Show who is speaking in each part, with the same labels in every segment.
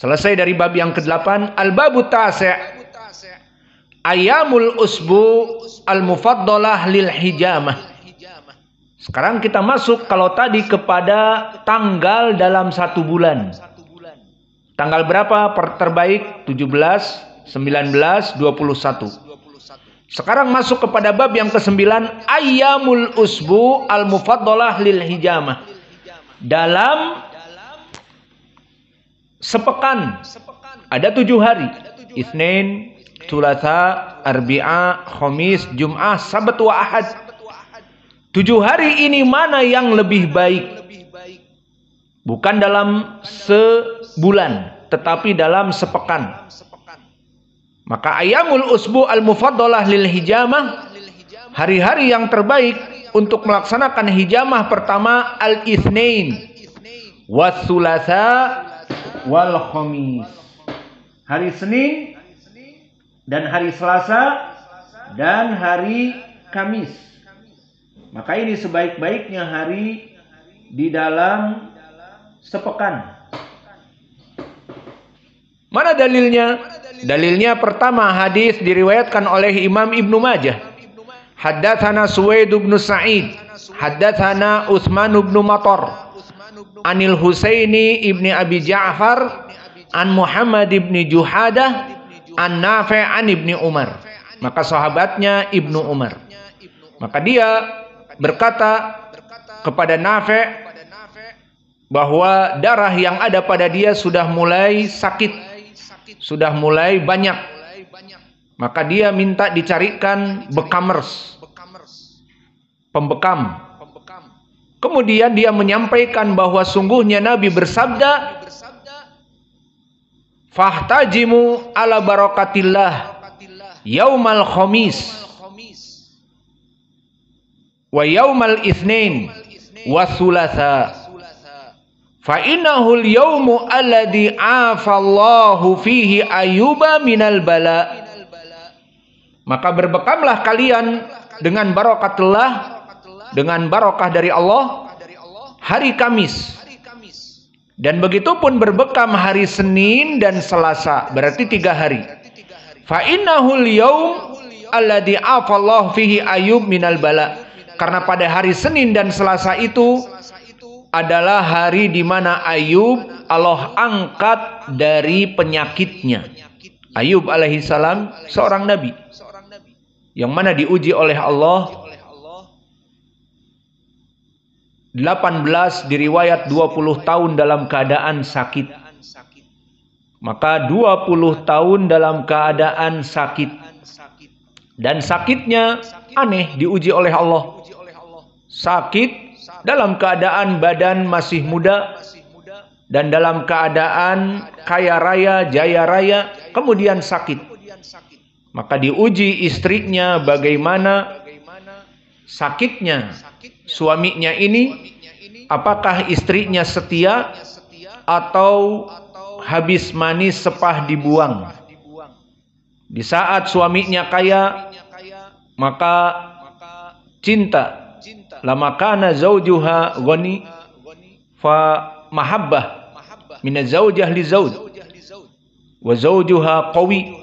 Speaker 1: Selesai dari bab yang ke-8. Al-babu tasi', Ayyamul usbu al-mufaddalah lil hijamah. Sekarang kita masuk kalau tadi kepada tanggal dalam satu bulan. Tanggal berapa terbaik? 17, 19, 21. Sekarang masuk kepada bab yang ke-9. Ayyamul usbu al-mufaddalah lil hijamah. Dalam sepekan ada 7 hari. Isnin, Thulatha, Arbi'a, Khamis, Jum'ah, Sabat wa Ahad. 7 hari ini mana yang lebih baik? Bukan dalam sebulan, tetapi dalam sepekan. Maka ayyamul usbu al-mufaddalah lil hijamah, hari-hari yang terbaik untuk melaksanakan hijamah pertama al-Itsnain, was-Thulatha, wal Khamis. Hari Senin dan hari Selasa dan hari Kamis. Maka ini sebaik-baiknya hari di dalam sepekan. Mana dalilnya? Dalilnya pertama hadis diriwayatkan oleh Imam Ibnu Majah. Haddatsana Suwaid bin Sa'id, haddatsana Utsman bin Matar, Anil Husaini ibni Abi Ja'far, an Muhammad ibni Juhadah, an Nafi' an ibni Umar. Maka sahabatnya Ibnu Umar. Maka dia berkata kepada Nafi' bahwa darah yang ada pada dia sudah mulai sakit, sudah mulai banyak. Maka dia minta dicarikan bekamers, pembekam. Kemudian dia menyampaikan bahwa sungguhnya Nabi bersabda, "Fahtajimu ala barakatillah yaumal khamis wa yaumal itsnain wa thulatha. Fa innahul yaumu alladhi afallahu fihi ayyuba minal bala." Maka berbekamlah kalian dengan barakatullah, dengan barakah dari Allah, hari Kamis. Dan begitu pun berbekam hari Senin dan Selasa, berarti 3 hari. Fa innahul yaum alladhi afallahu fihi ayyub minal bala. Karena pada hari Senin dan Selasa itu adalah hari di mana Ayub Allah angkat dari penyakitnya. Ayub alaihissalam seorang nabi yang mana diuji oleh Allah 18 diriwayat 20 tahun dalam keadaan sakit. Maka 20 tahun dalam keadaan sakit. Dan sakitnya aneh, diuji oleh Allah. Sakit dalam keadaan badan masih muda dan dalam keadaan kaya raya, jaya raya, kemudian sakit. Maka diuji istrinya bagaimana sakitnya suaminya ini, apakah istrinya setia atau habis manis sepah dibuang. Di saat suaminya kaya, maka cinta, lama kana zaujuha ghani fa mahabbah min zaujah li zauj wa zaujuha qawi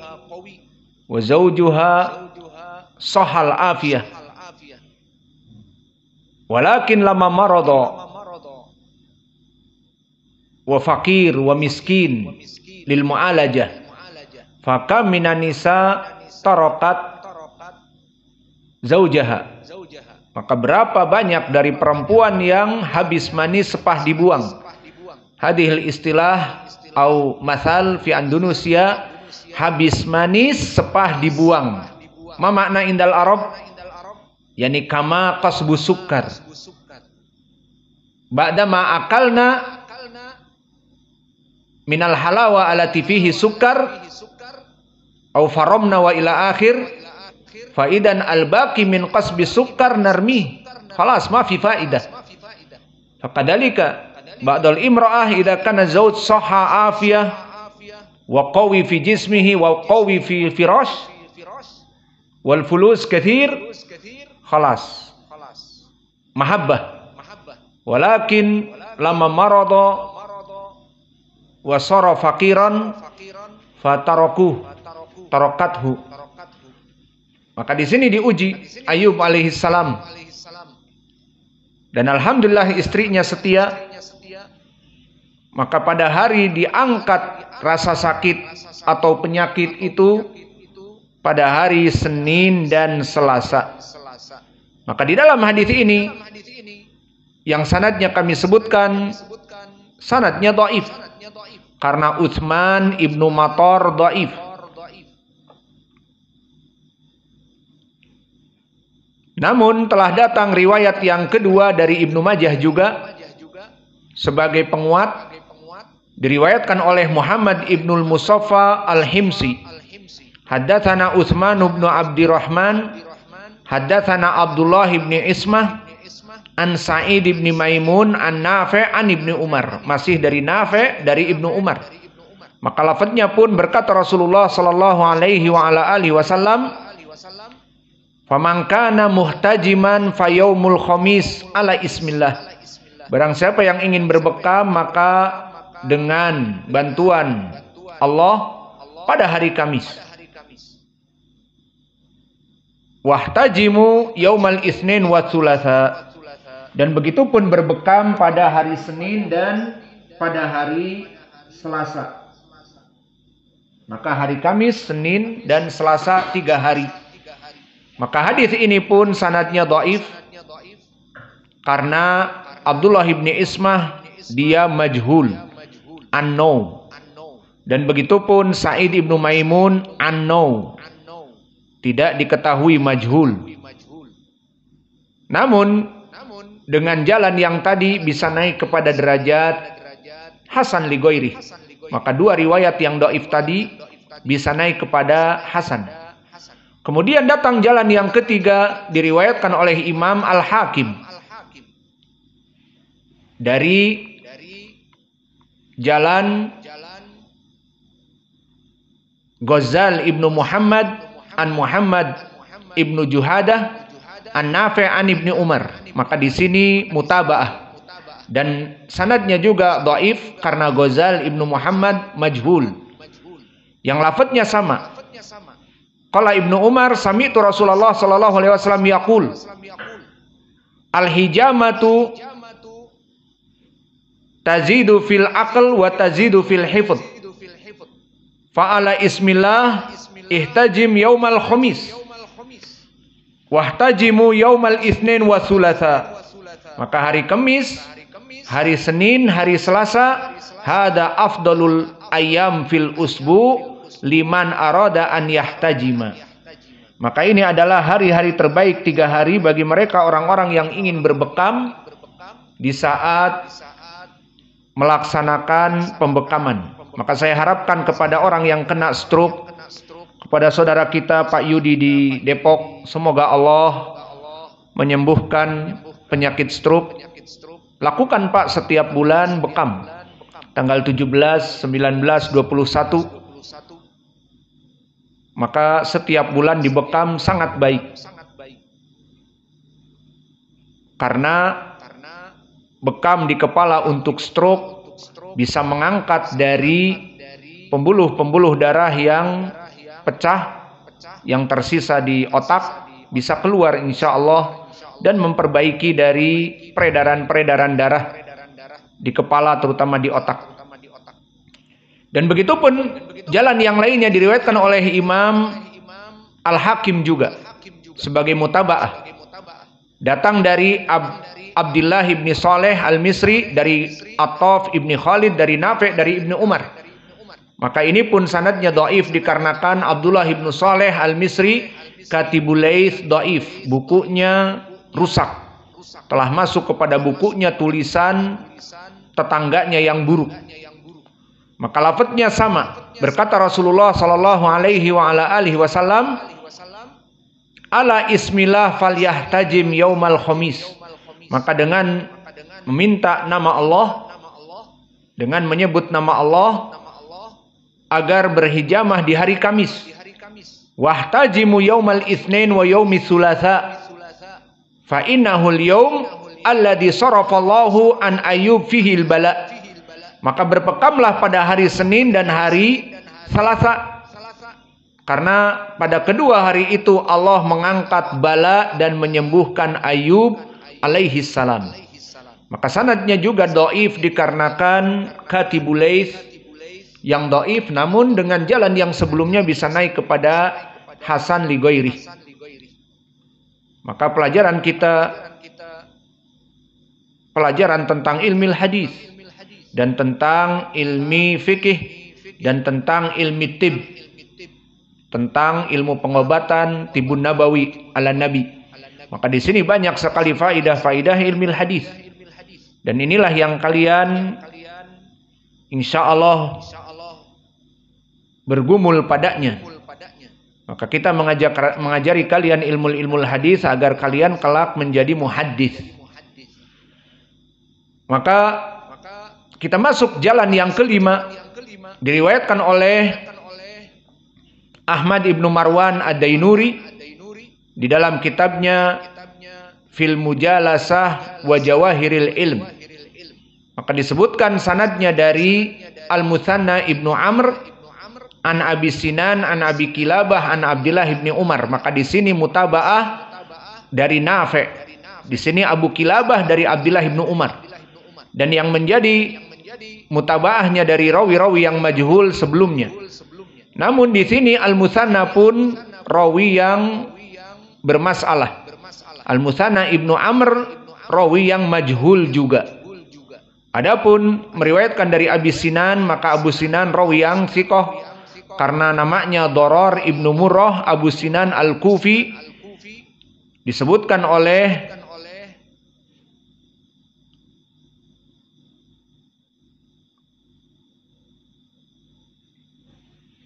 Speaker 1: wa zaujuha sahal afiyah. Walakin lama marada wa faqir wa miskin lil mu'alajah fakam minan nisa tarakat zaujaha. Maka berapa banyak dari perempuan yang habis manis sepah dibuang. Hadhil istilah au masal fi Indonesia, habis manis sepah dibuang. Ma makna indal Arab? Yani kama qasbu sukkar. Ba'da ma akalna minal halawa alati fihi sukkar au faramna wa ila akhir fa idan al baqi min qasbi sukkar narmi khalas ma fi faidah. Fakadalika ba'dal imra'ah idza kana zawj sahha afiyah wa qawi fi jismihi wa qawi fi firash wal fulus kathir khalas mahabbah. Walakin lama marada wa sara faqiran tarakathu. Maka di sini diuji Ayub alaihissalam. Dan alhamdulillah istrinya setia. Maka pada hari diangkat rasa sakit atau penyakit itu pada hari Senin dan Selasa. Maka di dalam hadis ini yang sanadnya kami sebutkan, sanadnya dhaif karena Utsman ibnu Matar dhaif. Namun telah datang riwayat yang kedua dari Ibnu Majah juga sebagai penguat, diriwayatkan oleh Muhammad ibnul Musaffa al-Himsi. Haddatsana Utsman ibnu Abdurrahman, haddatsana Abdullah ibn Ismah, an Sa'id ibn Maimun, an Nafi' an Ibnu Umar. Masih dari Nafi' dari Ibnu Umar. Maka lafadznya pun berkata Rasulullah sallallahu alaihi wa ala alihi wasallam, "Faman kana muhtajiman fayaumul khamis ala ismillah." Barang siapa yang ingin berbekam maka dengan bantuan Allah pada hari Kamis. Wahtajimu yaumal isnin wa tsulatsa. Dan begitu pun berbekam pada hari Senin dan pada hari Selasa. Maka hari Kamis, Senin dan Selasa 3 hari. Maka hadis ini pun sanadnya dhaif karena Abdullah ibn Ismah dia majhul, unknown. Dan begitu pun Sa'id ibnu Maimun unknown, tidak diketahui, majhul. Namun dengan jalan yang tadi bisa naik kepada derajat hasan li ghairi. Maka dua riwayat yang dhaif tadi bisa naik kepada hasan. Kemudian datang jalan yang ketiga diriwayatkan oleh Imam Al-Hakim dari jalan Ghazal ibnu Muhammad an Muhammad ibnu Juhadah an Nafi' an Ibnu Umar. Maka di sini mutaba'ah dan sanadnya juga dhaif karena Ghazal ibnu Muhammad majhul. Yang lafadznya sama. Qala Ibnu Umar sami'tu Rasulullah sallallahu alaihi wasallam yaqul al-hijamatu tazidu fil aql wa tazidu fil hifdz. Fa'ala ismillah ihtajim yaumal khamis wahtajimu yaumal isnin wa tsulatsa. Maka hari Kamis, hari Senin, hari Selasa, hada afdalul ayyam fil usbu liman arada an yahtajima. Maka ini adalah hari-hari terbaik 3 hari bagi mereka orang-orang yang ingin berbekam di saat melaksanakan pembekaman. Maka saya harapkan kepada orang yang kena stroke, kepada saudara kita Pak Yudi di Depok, semoga Allah menyembuhkan penyakit stroke. Lakukan Pak setiap bulan bekam. Tanggal 17, 19, 21. Maka setiap bulan dibekam sangat baik. Karena bekam di kepala untuk stroke bisa mengangkat dari pembuluh-pembuluh darah yang pecah, yang tersisa di otak, bisa keluar insya Allah dan memperbaiki dari peredaran-peredaran darah di kepala terutama di otak. Dan begitu pun jalan yang lainnya diriwayatkan oleh Imam Al-Hakim juga sebagai mutaba'ah. Datang dari Abdullah ibn Saleh Al-Misri, dari Attaf ibn Khalid, dari Nafi' dari Ibnu Umar. Maka ini pun sanadnya dhaif dikarenakan Abdullah ibn Saleh Al-Misri Katibul Laits dhaif, bukunya rusak. Telah masuk kepada bukunya tulisan tetangganya yang buruk. Maka lafadznya sama. Berkata Rasulullah sallallahu alaihi wa ala alihi wasallam, "Ala ismillah falyahtajim yaumal khamis." Maka dengan meminta nama Allah, dengan menyebut nama Allah, agar berhijamah di hari Kamis. Wahtajimu yaumal itsnin wa yaumis tsulatsa. Fa innahul yaum alladzi sarafallahu an Ayyub fihi al-bala. maka berpekamlah pada hari Senin dan hari Selasa. Karena pada kedua hari itu Allah mengangkat bala dan menyembuhkan Ayub alaihi salam. Maka sanadnya juga dhaif dikarenakan Katibul Laits yang dhaif, namun dengan jalan yang sebelumnya bisa naik kepada Hasan li ghairi. Maka pelajaran kita pelajaran tentang ilmu hadis dan tentang ilmu fikih dan tentang ilmu tib, tentang ilmu pengobatan tibun nabawi ala nabi. Maka di sini banyak sekali faidah-faidah ilmu hadis. Dan inilah yang kalian insya Allah bergumul padanya. Maka kita mengajari kalian ilmu hadis agar kalian kelak menjadi muhaddis. Maka kita masuk jalan yang kelima, diriwayatkan oleh Ahmad ibnu Marwan ad-Dainuri di dalam kitabnya Fil Mujalasah wa Jawahiril Ilm. Maka disebutkan sanadnya dari Al-Muthanna ibnu Amr an Abi Sinan an Abi Kilabah an Abdullah ibni Umar. Maka di sini mutabaah dari Nafi'. Di sini Abu Kilabah dari Abdullah ibnu Umar. Dan yang menjadi mutabaahnya dari rawi-rawi yang majhul sebelumnya. Namun di sini Al-Muthanna pun rawi yang bermasalah. Al-Muthanna ibnu Amr rawi yang majhul juga. Adapun meriwayatkan dari Abi Sinan, maka Abu Sinan rawi yang thiqah karena namanya Doror ibnu Murrah Abu Sinan al-Kufi. Disebutkan oleh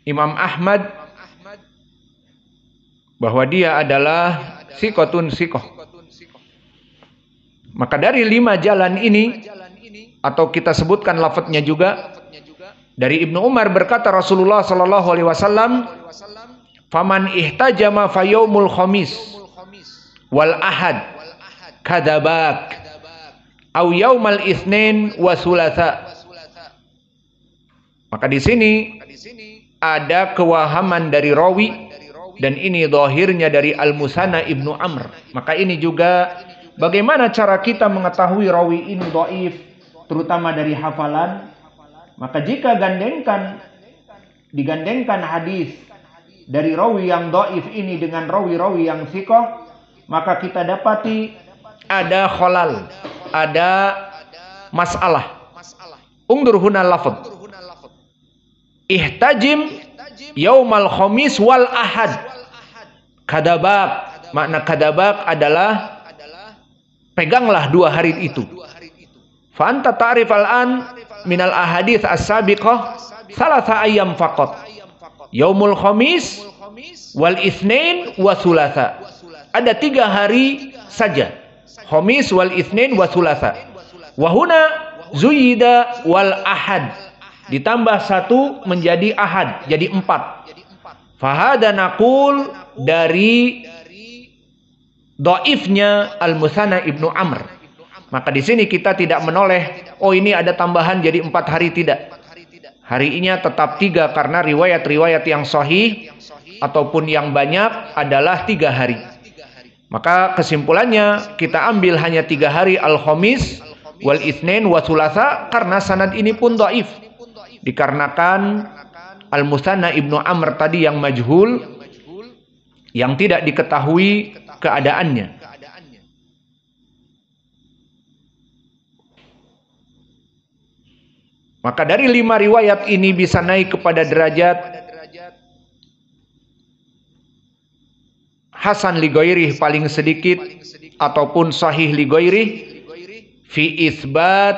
Speaker 1: Imam Ahmad bahwa dia adalah thiqatun thiqah. Maka dari 5 jalan ini, atau kita sebutkan lafadznya juga, dari Ibnu Umar berkata Rasulullah sallallahu alaihi wasallam, "Faman ihtajama fayaumul khamis wal ahad kadzabak au yaumal itsnin wa thulatsa." Maka di sini ada kewahaman dari rawi, dan ini zahirnya dari Al-Muthanna ibnu Amr. Maka ini juga bagaimana cara kita mengetahui rawi ini dhaif, terutama dari hafalan. Maka jika digandengkan hadis dari rawi yang dhaif ini dengan rawi-rawi yang thiqah, maka kita dapati ada khalal, ada masalah. Ungdur huna lafadz. Ihtajim yaumal khamis wal ahad kadabak. Makna kadabak adalah peganglah 2 hari itu. Fa anta ta'rif al-an minal ahadits as-sabiqah salasa ayyam faqat. Yaumul khamis wal itsnin wa thulatsa. Ada 3 hari saja. Khamis wal itsnin wa thulatsa. Wa huna zuyida wal ahad. Ditambah 1 menjadi ahad, jadi 4. Fahada naqul dari dhaifnya Al-Muthanna ibnu Amr. Maka di sini kita tidak menoleh, oh ini ada tambahan jadi 4 hari, tidak. Harinya tetap 3 karena riwayat-riwayat yang sahih ataupun yang banyak adalah 3 hari. Maka kesimpulannya kita ambil hanya 3 hari al-khamis wal itsnin wa thulatsa karena sanad ini pun dhaif. Dikarenakan Al-Muthanna ibnu Amr tadi yang majhul, yang tidak diketahui keadaannya. Maka dari 5 riwayat ini bisa naik kepada derajat Hasan li ghairih paling sedikit, ataupun Sahih li ghairih fi isbat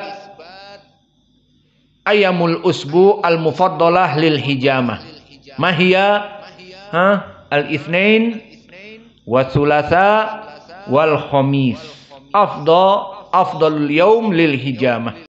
Speaker 1: ayamul usbu al-mufaddalah lil hijamah. Mahia al-itsnain wa thulatsa wal khamis. Afdalul yaum lil hijamah.